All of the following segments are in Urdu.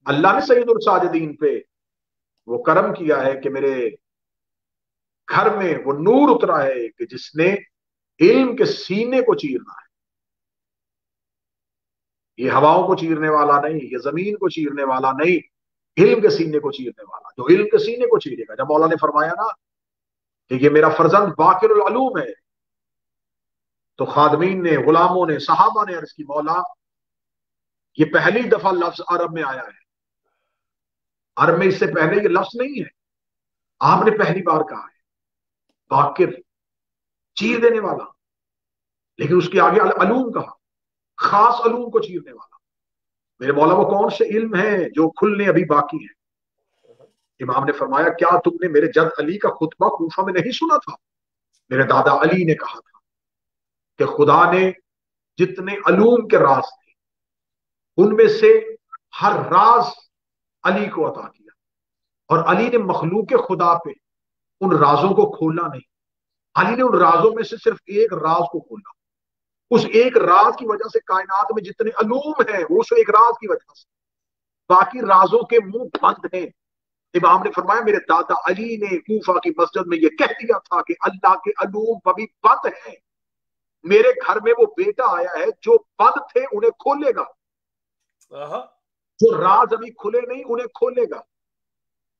اللہ نے سید الساجدین پہ وہ کرم کیا ہے کہ میرے گھر میں وہ نور اترا ہے کہ جس نے علم کے سینے کو چیرنا ہے. یہ ہواؤں کو چیرنے والا نہیں, یہ زمین کو چیرنے والا نہیں, علم کے سینے کو چیرنے والا. جو علم کے سینے کو چیرے گا, جب مولا نے فرمایا نا کہ یہ میرا فرزند باقر العلوم ہے, تو خادمین نے, غلاموں نے, صحابہ نے عرض کی مولا یہ پہلی دفعہ لفظ عرب میں آیا ہے, عرب میں اس سے پہلے یہ لفظ نہیں ہے, آپ نے پہلی بار کہا ہے باقر, چیر دینے والا. لیکن اس کے آگے علوم کہا, خاص علوم کو چیرنے والا. میرے مولا وہ کون سے علم ہیں جو کھلنے ابھی باقی ہیں؟ امام نے فرمایا کیا تم نے میرے جد علی کا خطبہ کوفہ میں نہیں سنا تھا؟ میرے دادا علی نے کہا تھا کہ خدا نے جتنے علوم کے راز تھے ان میں سے ہر راز علی کو عطا کیا, اور علی نے مخلوق خدا پہ ان رازوں کو کھولا نہیں. علی نے ان رازوں میں سے صرف ایک راز کو کھولا. اس ایک راز کی وجہ سے کائنات میں جتنے علوم ہیں وہ اس ایک راز کی وجہ سے, باقی رازوں کے منہ بند ہیں. امام نے فرمایا میرے دادا علی نے کوفہ کی مسجد میں یہ کہہ دیا تھا کہ اللہ کے علوم ابھی بند ہیں, میرے گھر میں وہ بیٹا آیا ہے جو بند تھے انہیں کھولے گا, جو راز ابھی کھلے نہیں انہیں کھولے گا.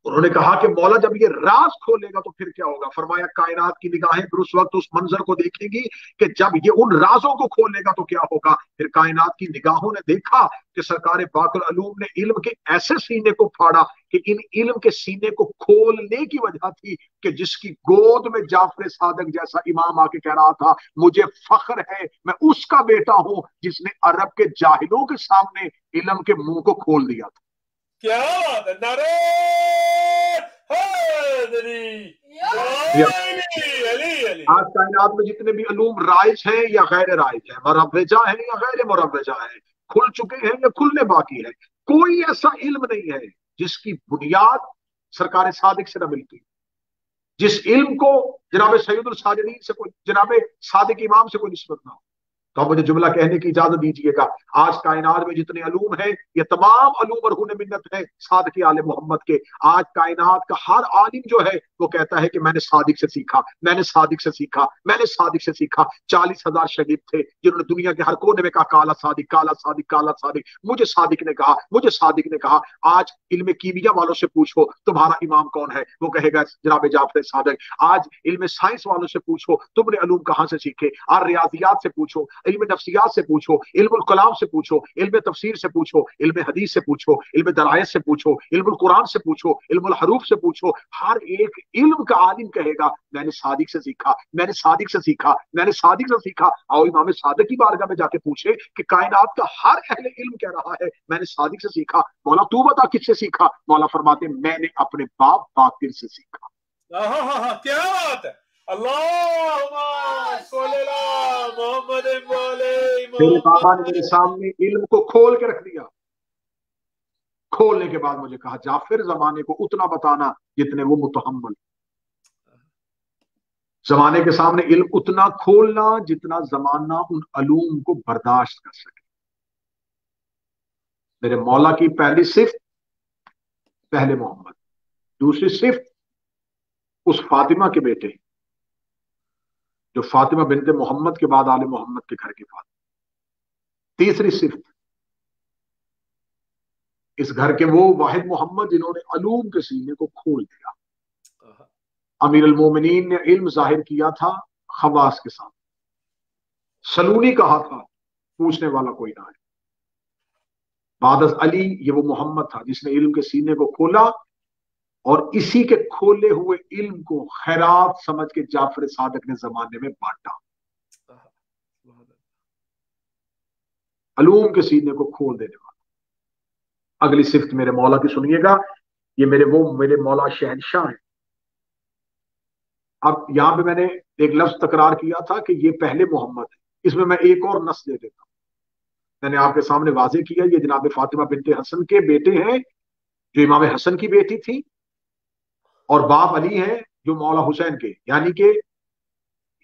انہوں نے کہا کہ مولا جب یہ راز کھولے گا تو پھر کیا ہوگا؟ فرمایا کائنات کی نگاہیں پھر اس وقت اس منظر کو دیکھیں گی کہ جب یہ ان رازوں کو کھولے گا تو کیا ہوگا. پھر کائنات کی نگاہوں نے دیکھا کہ سرکار باقر العلوم نے علم کے ایسے سینے کو پھاڑا کہ ان علم کے سینے کو کھولنے کی وجہ تھی کہ جس کی گود میں جعفر صادق جیسا امام آ کے کہہ رہا تھا مجھے فخر ہے میں اس کا بیٹا ہوں جس نے عرب کے جاہلوں کے سامنے علم کے منہ کو کھول دیا تھا. کیا بات ہے, نعرہ حیدری. آج کائنات میں جتنے بھی علوم رائج ہیں یا غیر رائج ہیں, مروجہ ہیں یا غیر مروجہ ہیں, کھل چکے ہیں یا کھلنے باقی ہیں, کوئی ایسا علم نہیں ہے جس کی بنیاد سرکار صادق سے نہ ملتی. جس علم کو جناب سید الساجدین سے کوئی, جناب صادق امام سے کوئی نسبت نہ ہو. تو مجھے جملہ کہنے کی اجازت دیجیے گا, آج کائنات میں جتنے علوم ہیں یہ تمام علوم مرہون منت ہیں صادق آل محمد کے. آج کائنات کا ہر عالم جو ہے وہ کہتا ہے کہ میں نے صادق سے سیکھا, میں نے صادق سے سیکھا, میں نے صادق سے سیکھا. 40,000 شہید تھے جنہوں نے دنیا کے ہر کونے میں کہا کالا صادق, کالا صادق, کالا صادق, مجھے صادق نے کہا, مجھے صادق نے کہا. آج علم کیمیا والوں سے پوچھو تمہارا امام کون ہے, وہ کہے گا جناب جعفر صادق. آج علم سائنس والوں سے پوچھو تم نے علوم کہاں سے سیکھے, اور ریاضیات سے پوچھو, علم نفسیات سے پوچھو, علم الکلام سے پوچھو, علم تفسیر سے پوچھو, علم حدیث سے پوچھو, علم دلائل سے پوچھو, علم القرآن سے پوچھو, علم الحروف سے پوچھو. ہر ایک علم کا عالم کہے گا میں نے صادق سے سیکھا, میں نے صادق سے سیکھا, میں نے صادق سے سیکھا. آؤ امام صادق کی بارگاہ میں جا کے پوچھے کہ کائنات کا ہر اہل علم کہہ رہا ہے میں نے صادق سے سیکھا. مولا تو بتا کس سے سیکھا؟ مولا فرماتے میں نے اپنے باپ باقر سے سیکھا. کیا بات ہے. اللہم صلی علی محمد میرے بابا نے میرے سامنے علم کو کھول کے رکھ دیا. کھولنے کے بعد مجھے کہا جعفر زمانے کو اتنا بتانا جتنے وہ متحمل, زمانے کے سامنے علم اتنا کھولنا جتنا زمانہ ان علوم کو برداشت کر سکے. میرے مولا کی پہلی صفت پہلے محمد, دوسری صفت اس فاطمہ کے بیٹے جو فاطمہ بنت محمد کے بعد آل محمد کے گھر کے فاطمہ. تیسری صفت اس گھر کے وہ واحد محمد جنہوں نے علوم کے سینے کو کھول دیا. امیر المومنین نے علم ظاہر کیا تھا خواص کے سامنے, سلونی کہا تھا پوچھنے والا کوئی نہ ہے. بعد از علی یہ وہ محمد تھا جس نے علم کے سینے کو کھولا, اور اسی کے کھولے ہوئے علم کو خیرات سمجھ کے جعفر صادق نے زمانے میں بانٹا. علوم کے سینے کو کھول دینے والا. اگلی صفت میرے مولا کی سنیے گا, یہ میرے مولا شہنشاہ ہیں. اب یہاں پہ میں نے ایک لفظ تکرار کیا تھا کہ یہ پہلے محمد ہے, اس میں ایک اور نص دے دیتا ہوں. میں نے آپ کے سامنے واضح کیا یہ جناب فاطمہ بنت حسن کے بیٹے ہیں جو امام حسن کی بیٹی تھی, اور باپ علی ہیں جو مولا حسین کے, یعنی کہ